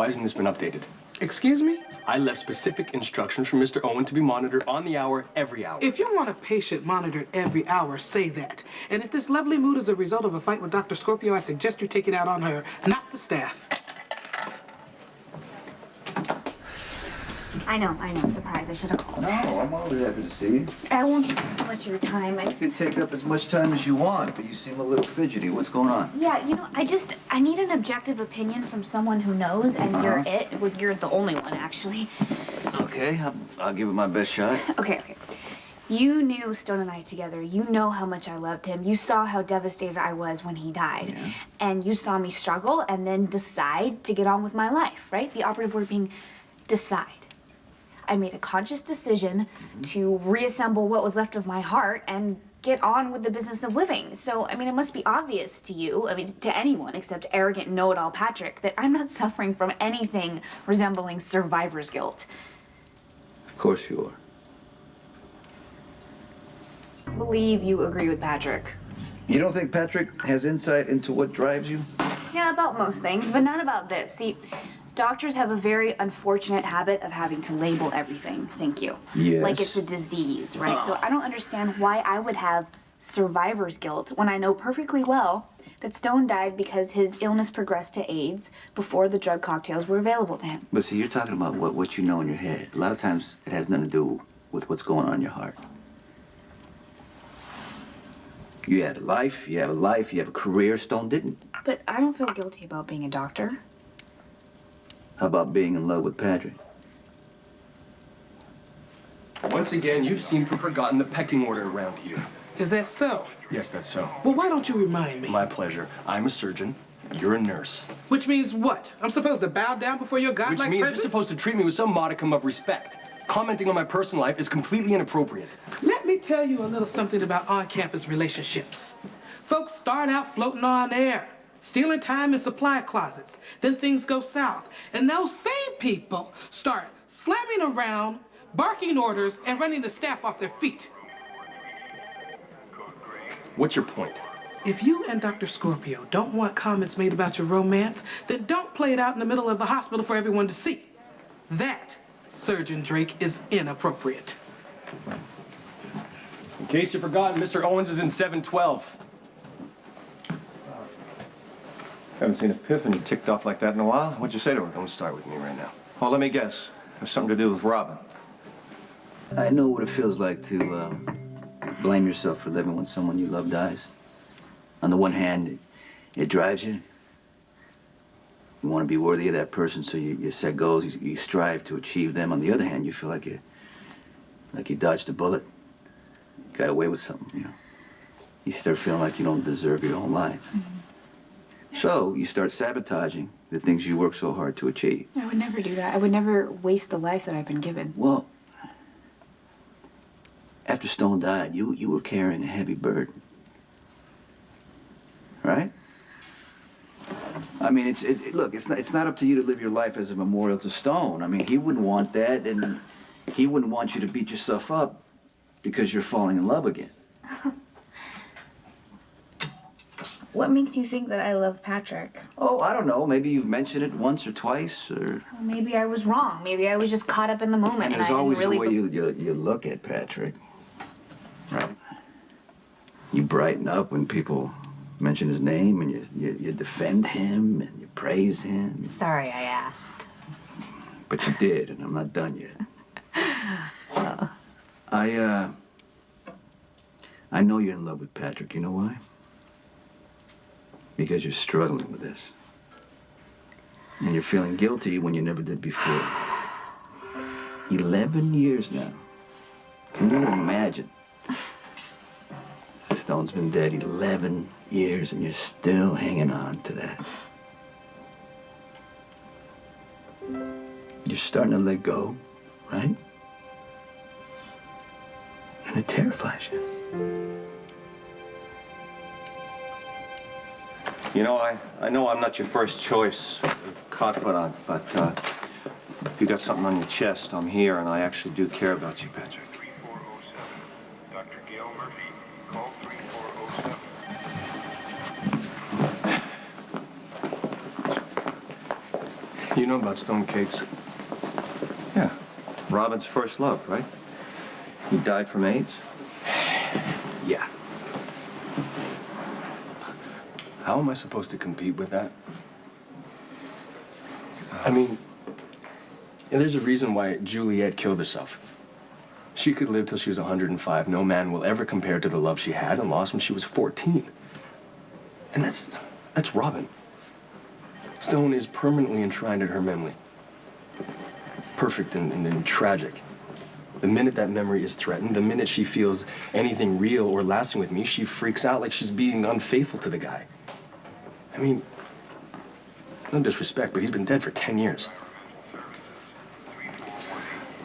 Why hasn't this been updated? Excuse me? I left specific instructions for Mr. Owen to be monitored on the hour, every hour. If you want a patient monitored every hour, say that. And if this lovely mood is a result of a fight with Dr. Scorpio, I suggest you take it out on her, not the staff. I know. Surprise, I should have called. No, I'm always happy to see you. I won't take too much of your time. You can take up as much time as you want, but you seem a little fidgety. What's going on? Yeah, I need an objective opinion from someone who knows, and you're it. Well, you're the only one, actually. Okay, I'll give it my best shot. Okay. You knew Stone and I together. You know how much I loved him. You saw how devastated I was when he died. Yeah. And you saw me struggle and then decide to get on with my life, right? The operative word being decide. I made a conscious decision to reassemble what was left of my heart and get on with the business of living. So, it must be obvious to you, to anyone except arrogant know-it-all Patrick, that I'm not suffering from anything resembling survivor's guilt. Of course you are. I believe you agree with Patrick. You don't think Patrick has insight into what drives you? Yeah, about most things, but not about this. See, doctors have a very unfortunate habit of having to label everything, thank you. Yes. Like it's a disease, right? So I don't understand why I would have survivor's guilt when I know perfectly well that Stone died because his illness progressed to AIDS before the drug cocktails were available to him. But see, you're talking about what you know in your head. A lot of times it has nothing to do with what's going on in your heart. You had a life, you have a career. Stone didn't. But I don't feel guilty about being a doctor. How about being in love with Patrick? Once again, you seem to have forgotten the pecking order around here. Is that so? Yes, that's so. Well, why don't you remind me? My pleasure. I'm a surgeon. You're a nurse. Which means what? I'm supposed to bow down before your godlike Which means presence? you're supposed to treat me with some modicum of respect. Commenting on my personal life is completely inappropriate. Let me tell you a little something about on-campus relationships. Folks start out floating on air, stealing time in supply closets. Then things go south. And those same people start slamming around, barking orders, and running the staff off their feet. What's your point? If you and Dr. Scorpio don't want comments made about your romance, then don't play it out in the middle of the hospital for everyone to see. That, Surgeon Drake, is inappropriate. In case you've forgotten, Mr. Owens is in 712. Haven't seen Epiphany ticked off like that in a while. What'd you say to her? Don't start with me right now. Well, let me guess. Has something to do with Robin. I know what it feels like to blame yourself for living when someone you love dies. On the one hand, it drives you. You want to be worthy of that person, so you set goals, you strive to achieve them. On the other hand, you feel like you dodged a bullet, got away with something, You start feeling like you don't deserve your own life. Mm-hmm. So you start sabotaging the things you work so hard to achieve. I would never do that. I would never waste the life that I've been given. Well, after Stone died, you were carrying a heavy burden. Right? Look, it's not up to you to live your life as a memorial to Stone. He wouldn't want that, and he wouldn't want you to beat yourself up because you're falling in love again. What makes you think that I love Patrick? Oh, I don't know. Maybe you've mentioned it once or twice, or... Well, maybe I was wrong. Maybe I was just caught up in the moment. And there's I always didn't really the way you look at Patrick. Right. You brighten up when people mention his name, and you defend him, and you praise him. Sorry I asked. But you did, and I'm not done yet. I know you're in love with Patrick. You know why? Because you're struggling with this. And you're feeling guilty when you never did before. 11 years now. Can you imagine? Stone's been dead 11 years, and you're still hanging on to that. You're starting to let go, right? And it terrifies you. I know I'm not your first choice of confidant, but if you got something on your chest, I'm here, and I actually do care about you, Patrick. 3407. Dr. Gail Murphy, call 3407. You know about stone cakes? Yeah. Robin's first love, right? He died from AIDS? Yeah. How am I supposed to compete with that? I mean, there's a reason why Juliet killed herself. She could live till she was 105. No man will ever compare to the love she had and lost when she was 14. And that's Robin. Stone is permanently enshrined in her memory. Perfect and tragic. The minute that memory is threatened, the minute she feels anything real or lasting with me, she freaks out like she's being unfaithful to the guy. I mean, no disrespect, but he's been dead for 10 years.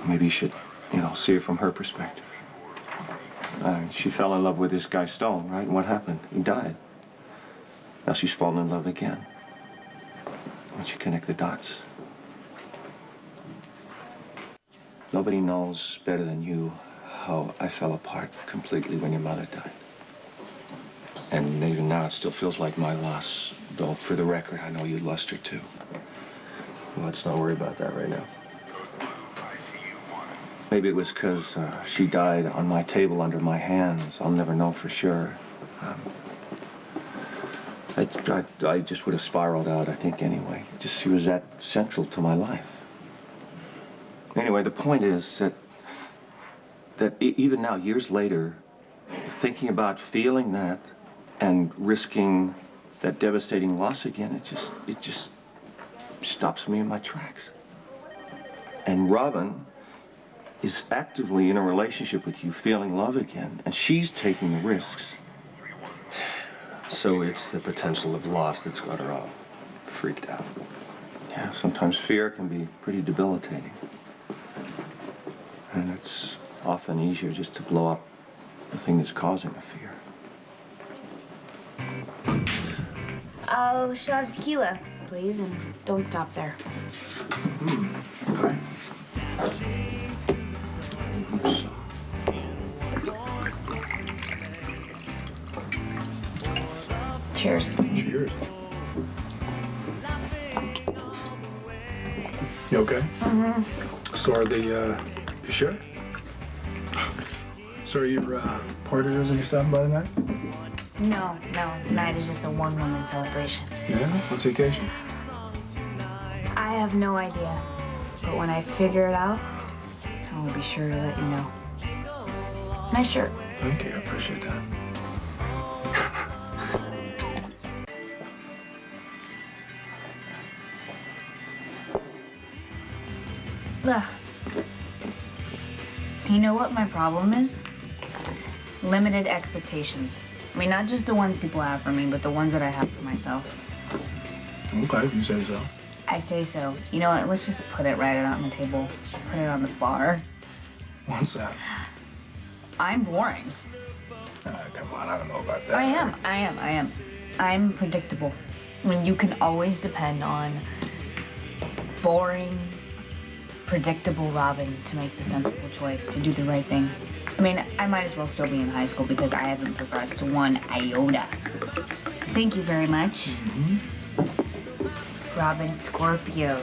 Maybe you should, see it from her perspective. She fell in love with this guy Stone, right? And what happened? He died. Now she's fallen in love again. Once you connect the dots. Nobody knows better than you how I fell apart completely when your mother died. And even now, it still feels like my loss. Though, for the record, I know you lost her too. Well, let's not worry about that right now. Maybe it was because she died on my table under my hands. I'll never know for sure. I just would have spiraled out, I think, anyway. Just she was that central to my life. Anyway, the point is that even now, years later, thinking about feeling that and risking that devastating loss again, it just stops me in my tracks. And Robin is actively in a relationship with you, feeling love again, and she's taking the risks. So it's the potential of loss that's got her all freaked out. Yeah, sometimes fear can be pretty debilitating. And it's often easier just to blow up the thing that's causing the fear. I'll shot of tequila, please, and don't stop there. Okay. Oops. Cheers. Cheers. You okay? Mm-hmm. So are you sure? So are your partners and stuff by tonight? No, tonight is just a one-woman celebration. Yeah? What's the occasion? I have no idea, but when I figure it out, I will be sure to let you know. Nice shirt. Thank you, I appreciate that. Ugh. You know what my problem is? Limited expectations. I mean, not just the ones people have for me, but the ones that I have for myself. Okay, if you say so. I say so. You know what? Let's just put it right out on the table. Put it on the bar. What's that? I'm boring. Come on, I don't know about that. I am. I'm predictable. I mean, you can always depend on boring, predictable Robin to make the sensible choice, to do the right thing. I mean, I might as well still be in high school because I haven't progressed to one iota. Thank you very much. Mm-hmm. Robin Scorpio.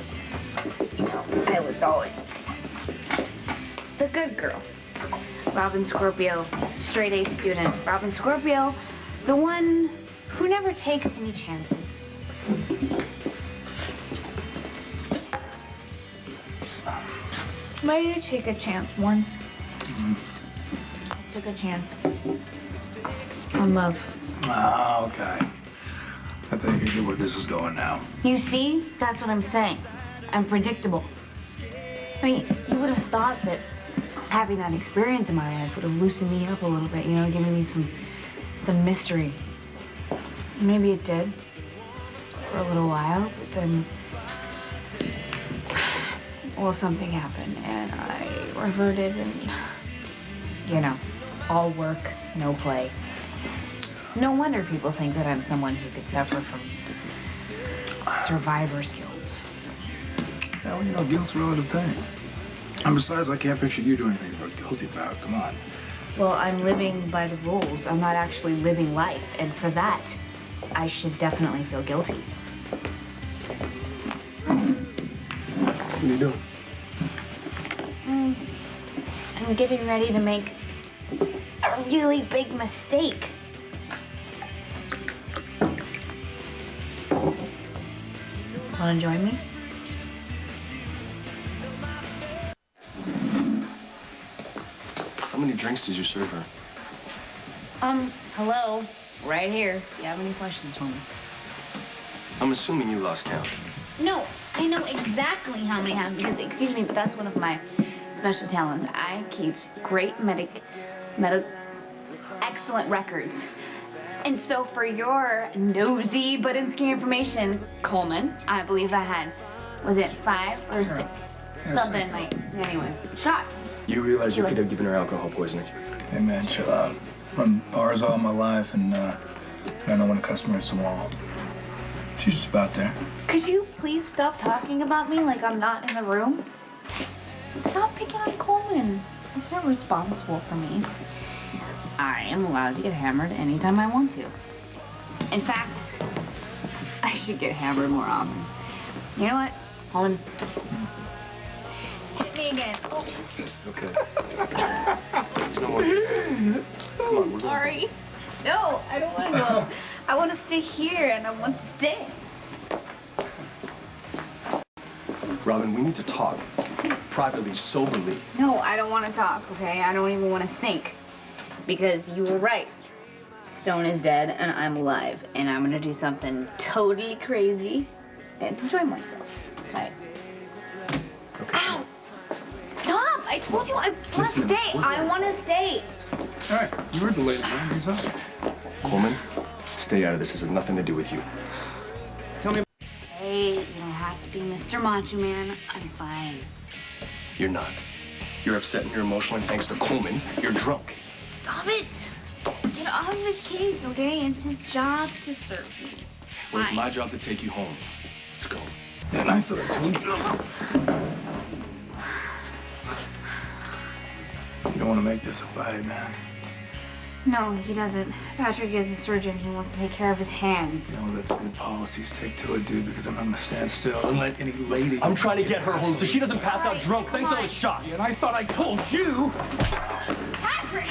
You know, I was always the good girl. Robin Scorpio, straight A student. Robin Scorpio, the one who never takes any chances. But I did take a chance once. I took a chance on love. Ah, okay. I think I get where this is going now. You see? That's what I'm saying. I'm predictable. I mean, you would have thought that having that experience in my life would have loosened me up a little bit, you know, giving me some mystery. Maybe it did for a little while, but then, well, something happened and I reverted and, you know, all work, no play. No wonder people think that I'm someone who could suffer from survivor's guilt. Yeah, well, you know, guilt's a relative thing. And besides, I can't picture you doing anything to feel guilty about. Come on. Well, I'm living by the rules. I'm not actually living life, and for that, I should definitely feel guilty. What are you doing? I'm getting ready to make a really big mistake. Wanna join me? How many drinks did you serve her? Hello. Right here. If you have any questions for me. I'm assuming you lost count. No, I know exactly how many have because, excuse me, but that's one of my special talents. I keep great excellent records. And so for your nosy but insecure information, Coleman, I believe I had, was it 5 or 6? Something like, anyway, shots. You realize you could have given her alcohol poisoning. Hey, man, chill out. Run bars all my life, and I know when a customer's the wall. She's just about there. Could you please stop talking about me like I'm not in the room? Stop picking on Coleman. He's not responsible for me. I am allowed to get hammered anytime I want to. In fact, I should get hammered more often. You know what, Coleman? Hit me again. Oh, Okay. No more. Come on, we're going. sorry. No, I don't want to go. I want to stay here and I want to dance. Robin, we need to talk. Privately, soberly. No, I don't want to talk, okay? I don't even want to think. Because you were right. Stone is dead and I'm alive. And I'm gonna do something totally crazy and enjoy myself tonight. Okay. Ow! Stop! I told you I want to stay. I want to stay. All right, you heard the lady, man. He's up. Coleman, stay out of this. This has nothing to do with you. Hey, you don't have to be Mr. Macho Man. I'm fine. You're not. You're upset and you're emotional, and thanks to Coleman, you're drunk. Stop it! Get off this case, okay? It's his job to serve me. Well, it's my job to take you home. Let's go. And I thought I told you. You don't want to make this a fight, man. No, he doesn't. Patrick is a surgeon. He wants to take care of his hands. You know, that's good policy. Stick to it, dude, because I'm not going to stand still and let any lady... I'm trying to get her home so she doesn't pass out drunk thanks to those shots. And I thought I told you. Patrick!